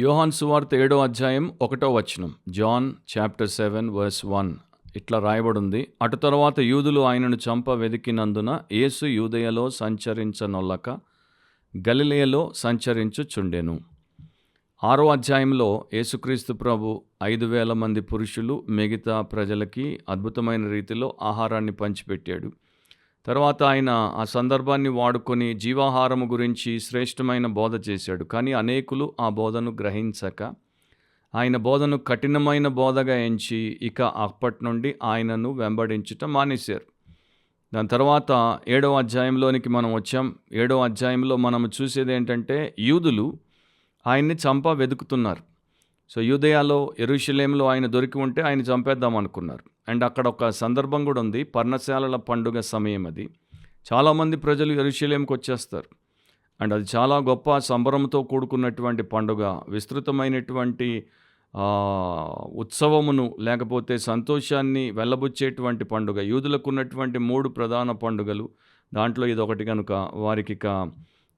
యోహాను సువార్త 7వ అధ్యాయం 1వ వచనం. జాన్ చాప్టర్ 7 వర్స్ 1 ఇట్లా రాయబడింది. అటు తరువాత యూదులు ఆయనను చంప వెదికినందున యేసు యూదయలో సంచరించనొల్లక గలిలయలో సంచరించుచుండెను. 6వ అధ్యాయంలో యేసుక్రీస్తు ప్రభు 5,000 మంది పురుషులు మిగతా ప్రజలకి అద్భుతమైన రీతిలో ఆహారాన్ని పంచిపెట్టాడు. తర్వాత ఆయన ఆ సందర్భాన్ని వాడుకొని జీవాహారము గురించి శ్రేష్టమైన బోధ చేశాడు. కానీ అనేకులు ఆ బోధను గ్రహించక ఆయన బోధను కఠినమైన బోధగా ఎంచి ఇక అప్పటి నుండి ఆయనను వెంబడించటం మానేశారు. దాని తర్వాత 7వ అధ్యాయంలోనికి మనం వచ్చాం. 7వ అధ్యాయంలో మనం చూసేది ఏంటంటే యూదులు ఆయన్ని చంప వెతుకుతున్నారు. సో యూదయాలో యెరూషలేములో ఆయన దొరికి ఉంటే ఆయన చంపేద్దాం అనుకున్నారు. అండ్ అక్కడ ఒక సందర్భం కూడా ఉంది. పర్ణశాలల పండుగ సమయం అది. చాలామంది ప్రజలు యెరూషలేముకి వచ్చేస్తారు. అండ్ అది చాలా గొప్ప సంబరంతో కూడుకున్నటువంటి పండుగ. విస్తృతమైనటువంటి ఉత్సవమును లేకపోతే సంతోషాన్ని వెళ్ళబుచ్చేటువంటి పండుగ. యూదులకు ఉన్నటువంటి 3 ప్రధాన పండుగలు. దాంట్లో ఇదొకటి కనుక వారికి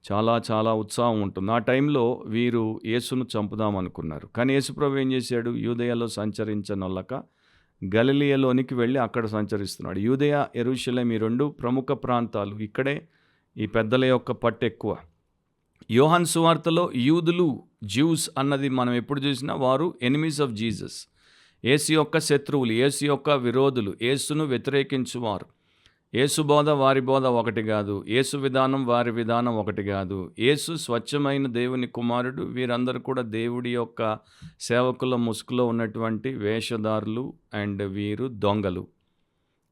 చాలా ఉత్సాహం ఉంటుంది. ఆ టైంలో వీరు యేసును చంపుదామనుకున్నారు. కానీ యేసుప్రభు ఏం చేశాడు? యూదయలో సంచరించనొల్లక గలిలయలోనికి వెళ్ళి అక్కడ సంచరిస్తున్నాడు. యూదయ, యెరూషలేం ఈ 2 ప్రముఖ ప్రాంతాలు. ఇక్కడే ఈ పెద్దల యొక్క పట్టు ఎక్కువ. యోహాను సువార్తలో యూదులు, జ్యూస్ అన్నది మనం ఎప్పుడు చూసినా వారు ఎనిమీస్ ఆఫ్ జీసస్. యేసు యొక్క శత్రువులు, యేసు యొక్క విరోధులు, యేసును వ్యతిరేకించువారు. యేసు బోధ వారి బోధ ఒకటి కాదు. యేసు విధానం వారి విధానం ఒకటి కాదు. యేసు స్వచ్ఛమైన దేవుని కుమారుడు. వీరందరూ కూడా దేవుడి యొక్క సేవకుల ముసుగులో ఉన్నటువంటి వేషధారులు అండ్ వీరు దొంగలు.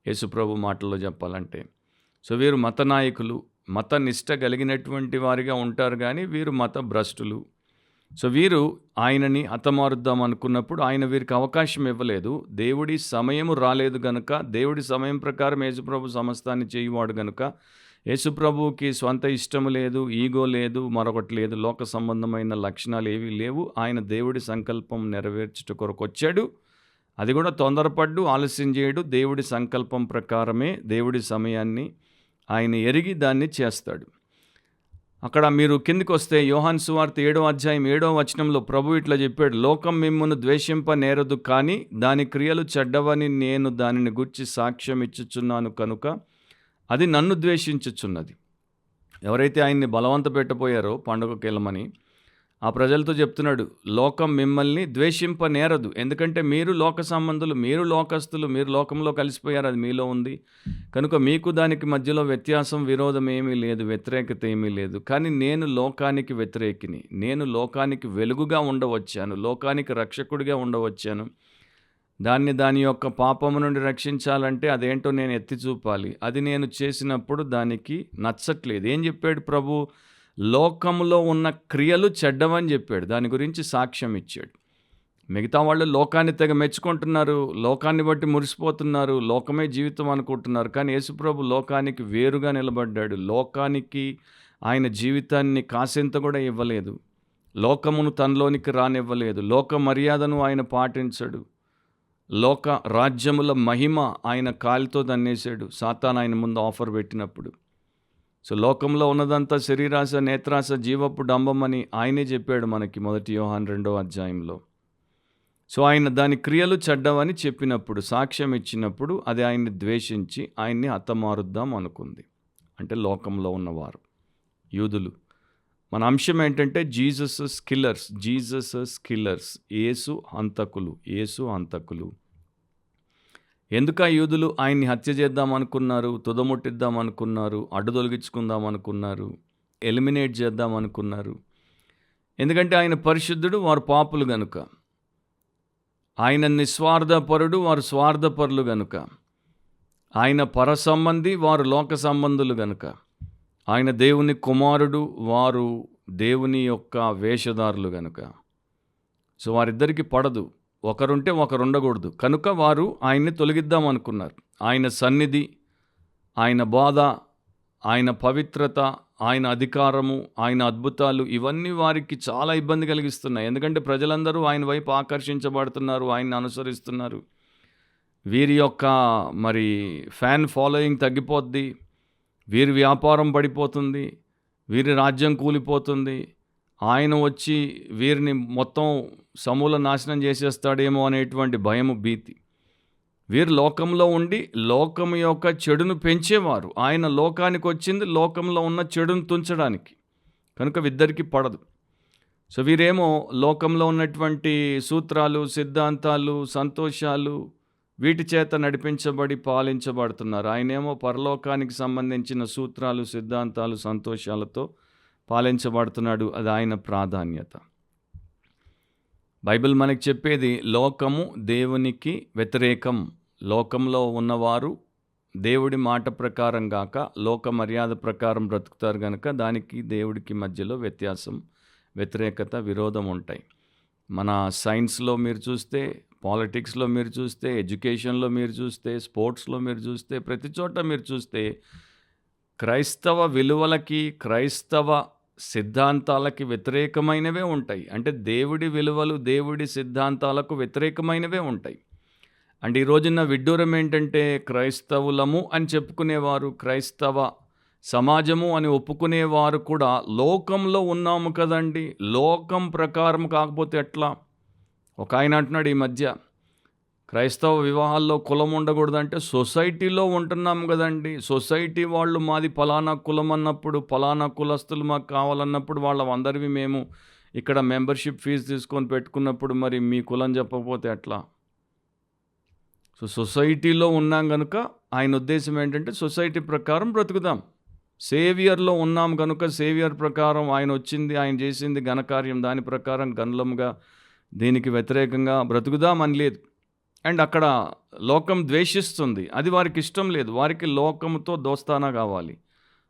యేసు ప్రభు మాటల్లో చెప్పాలంటే. సో వీరు మత నాయకులు, మత నిష్ట కలిగినటువంటి వారిగా ఉంటారు కానీ వీరు మత భ్రష్టులు. సో వీరు ఆయనని హతమారుద్దాం అనుకున్నప్పుడు ఆయన వీరికి అవకాశం ఇవ్వలేదు. దేవుడి సమయము రాలేదు గనుక, దేవుడి సమయం ప్రకారం యేసుప్రభు సమస్తాన్ని చేయువాడు గనుక యేసుప్రభువుకి స్వంత ఇష్టము లేదు, ఈగో లేదు, మరొకటి లేదు, లోక సంబంధమైన లక్షణాలు ఏవీ లేవు. ఆయన దేవుడి సంకల్పం నెరవేర్చుట కొరకు వచ్చాడు. అది కూడా తొందరపడ్డు ఆలస్యం చేయడు. దేవుడి సంకల్పం ప్రకారమే దేవుడి సమయాన్ని ఆయన ఎరిగి దాన్ని చేస్తాడు. అక్కడ మీరు కిందికి వస్తే యోహాను సువార్త 7వ అధ్యాయం 7వ వచనంలో ప్రభు ఇట్లా చెప్పాడు. లోకం మిమ్మును ద్వేషింప నేరదు, కానీ దాని క్రియలు చెడ్డవని నేను దానిని గూర్చి సాక్ష్యం ఇచ్చుచున్నాను కనుక అది నన్ను ద్వేషించుచున్నది. ఎవరైతే ఆయన్ని బలవంత పెట్టబోయారో పండుగకి వెళ్ళమని ఆ ప్రజలతో చెప్తున్నాడు, లోకం మిమ్మల్ని ద్వేషింప నేరదు. ఎందుకంటే మీరు లోక సంబంధులు, మీరు లోకస్తులు, మీరు లోకంలో కలిసిపోయారు, అది మీలో ఉంది కనుక మీకు దానికి మధ్యలో వ్యత్యాసం, విరోధం ఏమీ లేదు, వ్యతిరేకత ఏమీ లేదు. కానీ నేను లోకానికి వ్యతిరేకిని, నేను లోకానికి వెలుగుగా ఉండవచ్చాను, లోకానికి రక్షకుడిగా ఉండవచ్చాను. దాని యొక్క పాపము నుండి రక్షించాలంటే అదేంటో నేను ఎత్తి చూపాలి. అది నేను చేసినప్పుడు దానికి నచ్చట్లేదు. ఏం చెప్పాడు ప్రభు? లోకంలో ఉన్న క్రియలు చెడ్డవని చెప్పాడు. దాని గురించి సాక్ష్యం ఇచ్చాడు. మిగతా వాళ్ళు లోకాన్ని తెగ మెచ్చుకుంటున్నారు, లోకాన్ని బట్టి మురిసిపోతున్నారు, లోకమే జీవితం అనుకుంటున్నారు. కానీ యేసుప్రభు లోకానికి వేరుగా నిలబడ్డాడు. లోకానికి ఆయన జీవితాన్ని కాసింత కూడా ఇవ్వలేదు. లోకమును తనలోనికి రానివ్వలేదు. లోక మర్యాదను ఆయన పాటించడు. లోక రాజ్యముల మహిమ ఆయన కాలితో దన్నేశాడు సాతాను ఆయన ముందు ఆఫర్ పెట్టినప్పుడు. సో లోకంలో ఉన్నదంతా శరీరాశ, నేత్రాశ, జీవపు డంబమని ఆయనే చెప్పాడు మనకి 1 యోహాను 2వ అధ్యాయంలో. సో ఆయన దాని క్రియలు చెడ్డవని చెప్పినప్పుడు, సాక్ష్యం ఇచ్చినప్పుడు అది ఆయన్ని ద్వేషించి ఆయన్ని హతమారుద్దాం అనుకుంది. అంటే లోకంలో ఉన్నవారు యూదులు. మన అంశం ఏంటంటే జీసస్ కిల్లర్స్, యేసు హంతకులు. ఎందుక యూదులు ఆయన్ని హత్య చేద్దాం అనుకున్నారు, తుదముట్టిద్దాం అనుకున్నారు, అడ్డు తొలగించుకుందాం అనుకున్నారు, ఎలిమినేట్ చేద్దాం అనుకున్నారు? ఎందుకంటే ఆయన పరిశుద్ధుడు, వారు పాపులు గనుక. ఆయన నిస్వార్థపరుడు, వారు స్వార్థపరులు గనుక. ఆయన పరసంబంధి, వారు లోక సంబంధులు గనుక. ఆయన దేవుని కుమారుడు, వారు దేవుని యొక్క వేషధారులు గనుక. సో వారిద్దరికీ పడదు, ఒకరుంటే ఒకరు ఉండకూడదు కనుక వారు ఆయన్ని తొలగిద్దాం అనుకున్నారు. ఆయన సన్నిధి, ఆయన బోధ, ఆయన పవిత్రత, ఆయన అధికారము, ఆయన అద్భుతాలు ఇవన్నీ వారికి చాలా ఇబ్బంది కలిగిస్తున్నాయి. ఎందుకంటే ప్రజలందరూ ఆయన వైపు ఆకర్షించబడుతున్నారు, ఆయన్ని అనుసరిస్తున్నారు. వీరి యొక్క ఫ్యాన్ ఫాలోయింగ్ తగ్గిపోద్ది, వీరి వ్యాపారం పడిపోతుంది, వీరి రాజ్యం కూలిపోతుంది, ఆయన వచ్చి వీరిని మొత్తం సమూల నాశనం చేసేస్తాడేమో అనేటువంటి భయము, భీతి. వీరు లోకంలో ఉండి లోకము యొక్క చెడును పెంచేవారు. ఆయన లోకానికి వచ్చింది లోకంలో ఉన్న చెడును తుంచడానికి. కనుక ఇద్దరికీ పడదు. సో వీరేమో లోకంలో ఉన్నటువంటి సూత్రాలు, సిద్ధాంతాలు, సంతోషాలు వీటి చేత నడిపించబడి పాలించబడుతున్నారు. ఆయనేమో పరలోకానికి సంబంధించిన సూత్రాలు, సిద్ధాంతాలు, సంతోషాలతో పాలించబడుతున్నాడు. అది ఆయన ప్రాధాన్యత. బైబిల్ మనకి చెప్పేది లోకము దేవునికి వ్యతిరేకం. లోకంలో ఉన్నవారు దేవుడి మాట ప్రకారం గాక లోక మర్యాద ప్రకారం బ్రతుకుతారు గనుక దానికి దేవుడికి మధ్యలో వ్యత్యాసం, వ్యతిరేకత, విరోధం ఉంటాయి. మన సైన్స్లో మీరు చూస్తే, పాలిటిక్స్లో మీరు చూస్తే, ఎడ్యుకేషన్లో మీరు చూస్తే, స్పోర్ట్స్లో మీరు చూస్తే, ప్రతి చోట మీరు చూస్తే క్రైస్తవ విలువలకి, క్రైస్తవ సిద్ధాంతాలకి వ్యతిరేకమైనవే ఉంటాయి. అంటే దేవుడి విలువలు, దేవుడి సిద్ధాంతాలకు వ్యతిరేకమైనవే ఉంటాయి. అండ్ ఈ రోజున విడ్డూరం ఏంటంటే క్రైస్తవులము అని చెప్పుకునేవారు, క్రైస్తవ సమాజము అని ఒప్పుకునేవారు కూడా లోకంలో ఉన్నాము కదండి, లోకం ప్రకారం కాకపోతే ఎట్లా? ఒక ఆయన అంటున్నాడు ఈ మధ్య, క్రైస్తవ వివాహాల్లో కులం ఉండకూడదంటే సొసైటీలో ఉంటున్నాం కదండి, సొసైటీ వాళ్ళు మాది ఫలానా కులం అన్నప్పుడు, ఫలానా కులస్తులు మాకు కావాలన్నప్పుడు వాళ్ళందరివి మేము ఇక్కడ మెంబర్షిప్ ఫీజు తీసుకొని పెట్టుకున్నప్పుడు మరి మీ కులం చెప్పకపోతే ఎట్లా? సో సొసైటీలో ఉన్నాం కనుక ఆయన ఉద్దేశం ఏంటంటే సొసైటీ ప్రకారం బ్రతుకుదాం. సేవియర్లో ఉన్నాం కనుక సేవియర్ ప్రకారం ఆయన వచ్చింది, ఆయన చేసింది ఘనకార్యం, దాని ప్రకారం గనులముగా దీనికి వ్యతిరేకంగా బ్రతుకుదాం అని లేదు. అండ్ అక్కడ లోకం ద్వేషిస్తుంది, అది వారికి ఇష్టం లేదు. వారికి లోకముతో దోస్తానా కావాలి,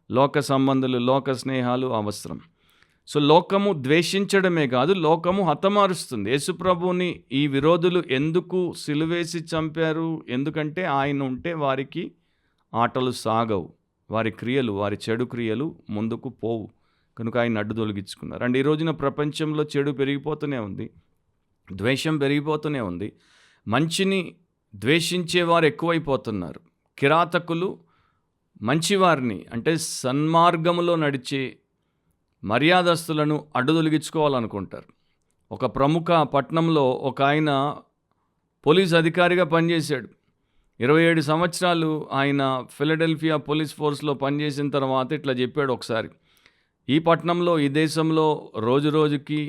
లోక సంబంధాలు, లోక స్నేహాలు అవసరం. సో లోకము ద్వేషించడమే కాదు, లోకము హతమారుస్తుంది. యేసుప్రభుని ఈ విరోధులు ఎందుకు సిలువేసి చంపారు? ఎందుకంటే ఆయన ఉంటే వారికి ఆటలు సాగవు, వారి క్రియలు, వారి చెడు క్రియలు ముందుకు పోవు. కనుక ఆయన అడ్డు తొలగించుకున్నారు. అండ్ ఈ రోజున ప్రపంచంలో చెడు పెరిగిపోతూనే ఉంది, ద్వేషం పెరిగిపోతూనే ఉంది. మంచిని ద్వేషించేవారు ఎక్కువైపోతున్నారు. కిరాతకులు మంచివారిని, అంటే సన్మార్గములో నడిచే మర్యాదస్తులను అడ్డు తొలగించుకోవాలనుకుంటారు. ఒక ప్రముఖ పట్టణంలో ఒక ఆయన పోలీస్ అధికారిగా పనిచేశాడు. 27 సంవత్సరాలు ఆయన ఫిలడెల్ఫియా పోలీస్ ఫోర్స్లో పనిచేసిన తర్వాత ఇట్లా చెప్పాడు ఒకసారి, ఈ పట్టణంలో, ఈ దేశంలో రోజు రోజుకి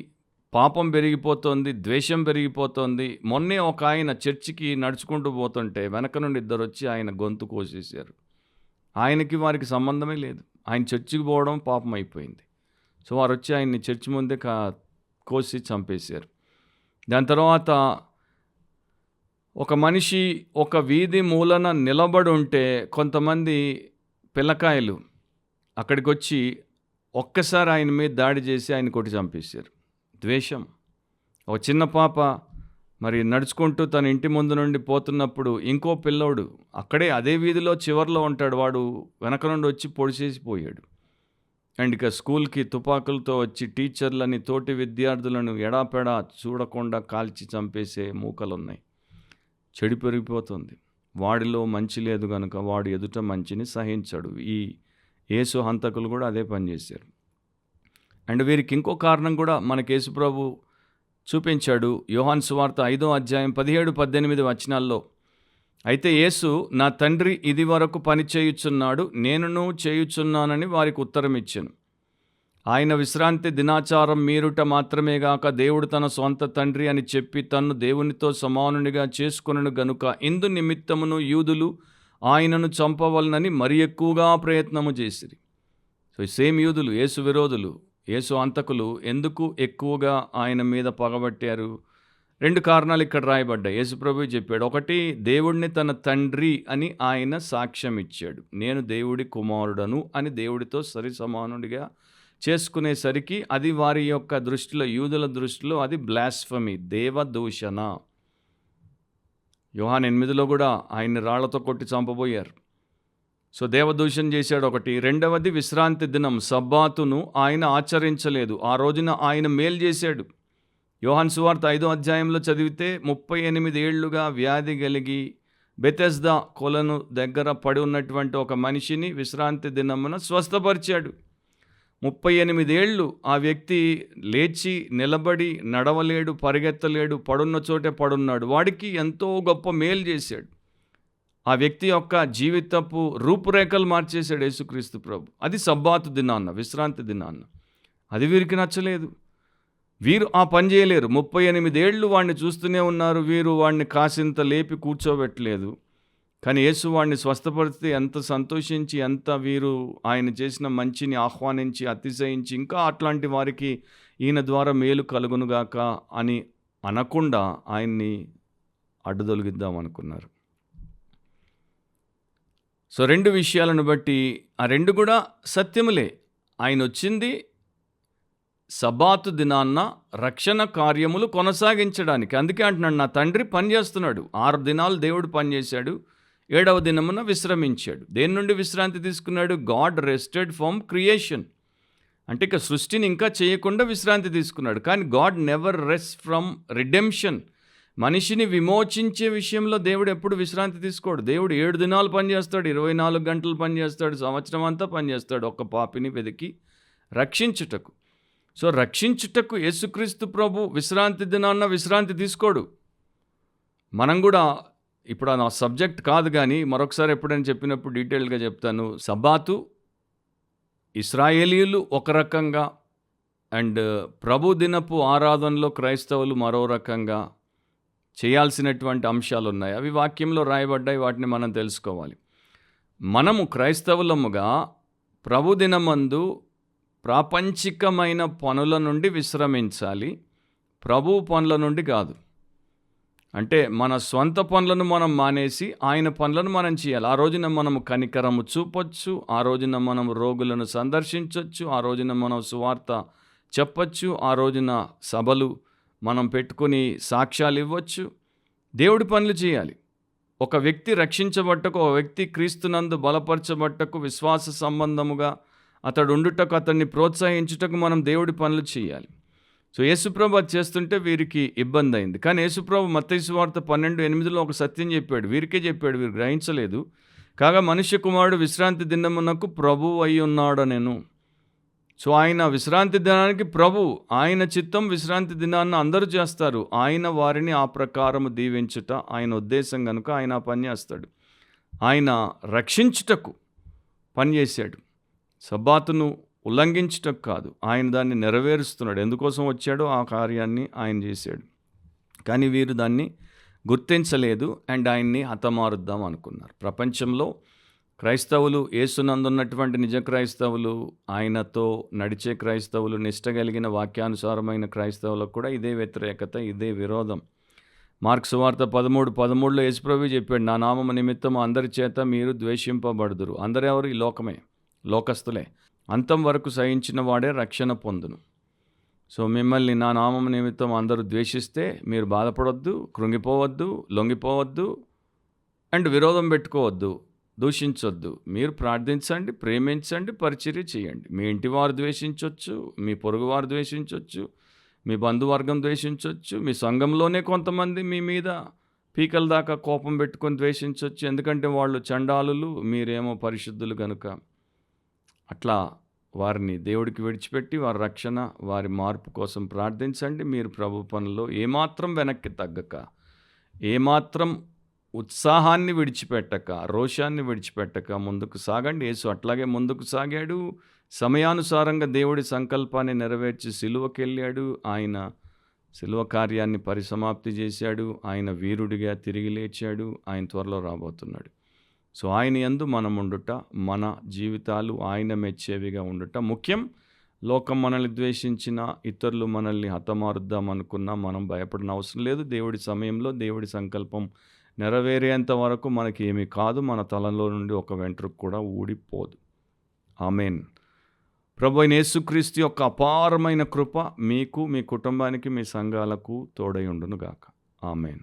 పాపం పెరిగిపోతుంది, ద్వేషం పెరిగిపోతుంది. మొన్నే ఒక ఆయన చర్చికి నడుచుకుంటూ పోతుంటే వెనక నుండి ఇద్దరు వచ్చి ఆయన గొంతు కోసేశారు. ఆయనకి వారికి సంబంధమే లేదు, ఆయన చర్చికి పోవడం పాపం అయిపోయింది. సో వారు వచ్చి ఆయన్ని చర్చి ముందే కోసి చంపేశారు. దాని తర్వాత ఒక మనిషి ఒక వీధి మూలన నిలబడి ఉంటే కొంతమంది పిల్లకాయలు అక్కడికి వచ్చి ఒక్కసారి ఆయన మీద దాడి చేసి ఆయన కొట్టి చంపేశారు. ద్వేషం. ఒక చిన్న పాప మరి నడుచుకుంటూ తన ఇంటి ముందు నుండి పోతున్నప్పుడు ఇంకో పిల్లోడు అక్కడే అదే వీధిలో చివర్లో ఉంటాడు, వాడు వెనక నుండి వచ్చి పొడిచేసి పోయాడు. అండ్ ఇక స్కూల్కి తుపాకులతో వచ్చి టీచర్లని, తోటి విద్యార్థులను ఎడాపెడా చూడకుండా కాల్చి చంపేసే మూకలున్నాయి. చెడు పెరిగిపోతుంది, వాడిలో మంచి లేదు కనుక వాడు ఎదుట మంచిని సహించడు. ఈ యేసు హంతకులు కూడా అదే పని చేశారు. అండ్ వీరికి ఇంకో కారణం కూడా మనకి యేసుప్రభు చూపించాడు. యోహాను సువార్త 5వ అధ్యాయం 17-18 వచనాల్లో, అయితే యేసు, నా తండ్రి ఇది వరకు పని చేయుచున్నాడు, నేనును చేయుచున్నానని వారికి ఉత్తరం ఇచ్చాను. ఆయన విశ్రాంతి దినాచారం మీరుట మాత్రమే గాక దేవుడు తన సొంత తండ్రి అని చెప్పి తన్ను దేవునితో సమానునిగా చేసుకొనును గనుక ఇందు నిమిత్తమును యూదులు ఆయనను చంపవలనని మరి ఎక్కువగా ప్రయత్నము చేసిరి. సో సేమ్ యూదులు, యేసు విరోధులు, యేసు హంతకులు ఎందుకు ఎక్కువగా ఆయన మీద పగబట్టారు? 2 కారణాలు ఇక్కడ రాయబడ్డాయి. యేసుప్రభు చెప్పాడు. ఒకటి, దేవుడిని తన తండ్రి అని ఆయన సాక్ష్యం ఇచ్చాడు. నేను దేవుడి కుమారుడను అని దేవుడితో సరి సమానుడిగా చేసుకునేసరికి అది వారి యొక్క దృష్టిలో, యూదుల దృష్టిలో అది బ్లాస్ఫమీ, దేవదూషణ. యోహాను 8లో కూడా ఆయన్ని రాళ్లతో కొట్టి చంపబోయారు. సో దేవదూషణ చేశాడు ఒకటి. రెండవది, విశ్రాంతి దినం సబ్బాతును ఆయన ఆచరించలేదు. ఆ రోజున ఆయన మేలు చేశాడు. యోహాను సువార్త 5వ అధ్యాయంలో చదివితే 38 ఏళ్లుగా వ్యాధి కలిగి బెతెస్దా కొలను దగ్గర పడి ఉన్నటువంటి ఒక మనిషిని విశ్రాంతి దినమున స్వస్థపరిచాడు. 38 ఏళ్ళు ఆ వ్యక్తి లేచి నిలబడి నడవలేడు, పరిగెత్తలేడు, పడున్న చోటే పడున్నాడు. వాడికి ఎంతో గొప్ప మేలు చేశాడు. ఆ వ్యక్తి యొక్క జీవితపు రూపురేఖలు మార్చేశాడు యేసుక్రీస్తు ప్రభు. అది సబ్బాతు దినాన్న, విశ్రాంతి దినాన్న. అది వీరికి నచ్చలేదు. వీరు ఆ పని చేయలేరు. 38 ఏళ్ళు వాడిని చూస్తూనే ఉన్నారు. వీరు వాడిని కాసింత లేపి కూర్చోబెట్టలేదు. కానీ యేసు వాడిని స్వస్థపరిస్తే ఎంత సంతోషించి, ఎంత వీరు ఆయన చేసిన మంచిని ఆహ్వానించి, అతిశయించి, ఇంకా అట్లాంటి వారికి ఈయన ద్వారా మేలు కలుగునుగాక అని అనకుండా ఆయన్ని అడ్డుదొలగిద్దాం అనుకున్నారు. సో 2 విషయాలను బట్టి ఆ 2 కూడా సత్యములే. ఆయన వచ్చింది సబ్బాతు దినాన్న రక్షణ కార్యములు కొనసాగించడానికి. అందుకే అంటున్నాడు, నా తండ్రి పని చేస్తున్నాడు. 6 దినాలు దేవుడు పనిచేశాడు, 7వ దినమున విశ్రమించాడు. దేని నుండి విశ్రాంతి తీసుకున్నాడు? God rested from creation. అంటే ఇక సృష్టిని ఇంకా చేయకుండా విశ్రాంతి తీసుకున్నాడు. కానీ God never rest from redemption. మనిషిని విమోచించే విషయంలో దేవుడు ఎప్పుడు విశ్రాంతి తీసుకోడు. దేవుడు 7 దినాలు పనిచేస్తాడు, 24 గంటలు పనిచేస్తాడు, సంవత్సరం అంతా పనిచేస్తాడు ఒక్క పాపిని వెతికి రక్షించుటకు. సో రక్షించుటకు యేసుక్రీస్తు ప్రభు విశ్రాంతి దినాన్న విశ్రాంతి తీసుకోడు. మనం కూడా ఇప్పుడు నా సబ్జెక్ట్ కాదు, కానీ మరొకసారి ఎప్పుడైనా చెప్పినప్పుడు డీటెయిల్గా చెప్తాను. సబ్బాతు ఇశ్రాయేలీయులు ఒక రకంగా, అండ్ ప్రభు దినపు ఆరాధనలో క్రైస్తవులు మరో రకంగా చేయాల్సినటువంటి అంశాలు ఉన్నాయి. అవి వాక్యంలో రాయబడ్డాయి, వాటిని మనం తెలుసుకోవాలి. మనము క్రైస్తవులముగా ప్రభు దినమందు ప్రాపంచికమైన పనుల నుండి విశ్రమించాలి, ప్రభు పనుల నుండి కాదు. అంటే మన స్వంత పనులను మనం మానేసి ఆయన పనులను మనం చేయాలి. ఆ రోజున మనము కనికరము చూపొచ్చు, ఆ రోజున మనం రోగులను సందర్శించవచ్చు, ఆ రోజున మనం సువార్త చెప్పచ్చు, ఆ రోజున సభలు మనం పెట్టుకొని సాక్ష్యాలు ఇవ్వచ్చు. దేవుడి పనులు చేయాలి. ఒక వ్యక్తి రక్షించబట్టకు, ఒక వ్యక్తి క్రీస్తునందు బలపరచబట్టకు, విశ్వాస సంబంధముగా అతడు ఉండుటకు, అతన్ని ప్రోత్సహించుటకు మనం దేవుడి పనులు చేయాలి. సో యేసుప్రభు అది చేస్తుంటే వీరికి ఇబ్బంది అయింది. కానీ యేసుప్రభు మత్తయి సువార్త 12:8 ఒక సత్యం చెప్పాడు. వీరికే చెప్పాడు, వీరు గ్రహించలేదు. కాగా మనుష్య కుమారుడు విశ్రాంతి దినమునకు ప్రభువు అయి ఉన్నాడు నేను. సో ఆయన విశ్రాంతి దినానికి ప్రభు, ఆయన చిత్తం విశ్రాంతి దినాన్ని అందరూ చేస్తారు. ఆయన వారిని ఆ ప్రకారము దీవించుట ఆయన ఉద్దేశం కనుక ఆయన పని చేస్తాడు. ఆయన రక్షించుటకు పనిచేశాడు, సబ్బాతును ఉల్లంఘించటం కాదు. ఆయన దాన్ని నెరవేరుస్తున్నాడు. ఎందుకోసం వచ్చాడో ఆ కార్యాన్ని ఆయన చేశాడు. కానీ వీరు దాన్ని గుర్తించలేదు అండ్ ఆయన్ని హతమారుద్దాం అనుకున్నారు. ప్రపంచంలో క్రైస్తవులు, యేసునందున్నటువంటి నిజ క్రైస్తవులు, ఆయనతో నడిచే క్రైస్తవులు, నిష్ట కలిగిన వాక్యానుసారమైన క్రైస్తవులకు కూడా ఇదే వ్యతిరేకత, ఇదే విరోధం. మార్కు సువార్త 13:13 యేసుప్రభు చెప్పాడు, నా నామము నిమిత్తము అందరి చేత మీరు ద్వేషింపబడుదురు. అందరెవరు? ఈ లోకమే, లోకస్తులే. అంతం వరకు సహించిన వాడే రక్షణ పొందును. సో మిమ్మల్ని నా నామం నిమిత్తం అందరూ ద్వేషిస్తే మీరు బాధపడొద్దు, కృంగిపోవద్దు, లొంగిపోవద్దు అండ్ విరోధం పెట్టుకోవద్దు, దూషించొద్దు. మీరు ప్రార్థించండి, ప్రేమించండి, పరిచర్య చేయండి. మీ ఇంటి వారు ద్వేషించవచ్చు, మీ పొరుగువారు ద్వేషించవచ్చు, మీ బంధువర్గం ద్వేషించవచ్చు, మీ సంఘంలోనే కొంతమంది మీ మీద పీకల దాకా కోపం పెట్టుకొని ద్వేషించవచ్చు. ఎందుకంటే వాళ్ళు చండాలులు, మీరేమో పరిశుద్ధులు కనుక. అట్లా వారిని దేవుడికి విడిచిపెట్టి వారి రక్షణ, వారి మార్పు కోసం ప్రార్థించండి. మీరు ప్రభు పనుల్లో ఏమాత్రం వెనక్కి తగ్గక, ఏమాత్రం ఉత్సాహాన్ని విడిచిపెట్టక, రోషాన్ని విడిచిపెట్టక ముందుకు సాగండి. యేసు అట్లాగే ముందుకు సాగాడు. సమయానుసారంగా దేవుడి సంకల్పాన్ని నెరవేర్చి సిలువకెళ్ళాడు. ఆయన సిలువ కార్యాన్ని పరిసమాప్తి చేశాడు. ఆయన వీరుడిగా తిరిగి లేచాడు. ఆయన త్వరలో రాబోతున్నాడు. సో ఆయన యందు మనం ఉండుట, మన జీవితాలు ఆయన మెచ్చేవిగా ఉండుట ముఖ్యం. లోకం మనల్ని ద్వేషించిన, ఇతరులు మనల్ని హతమారుద్దాం అనుకున్నా మనం భయపడిన అవసరం లేదు. దేవుడి సమయంలో దేవుడి సంకల్పం నెరవేరేంత వరకు మనకి ఏమీ కాదు. మన తలలో నుండి ఒక వెంట్రుక కూడా ఊడిపోదు. ఆమేన్. ప్రభు అయిన యేసుక్రీస్తు యొక్క అపారమైన కృప మీకు, మీ కుటుంబానికి, మీ సంఘాలకు తోడై ఉండును గాక. ఆమేన్.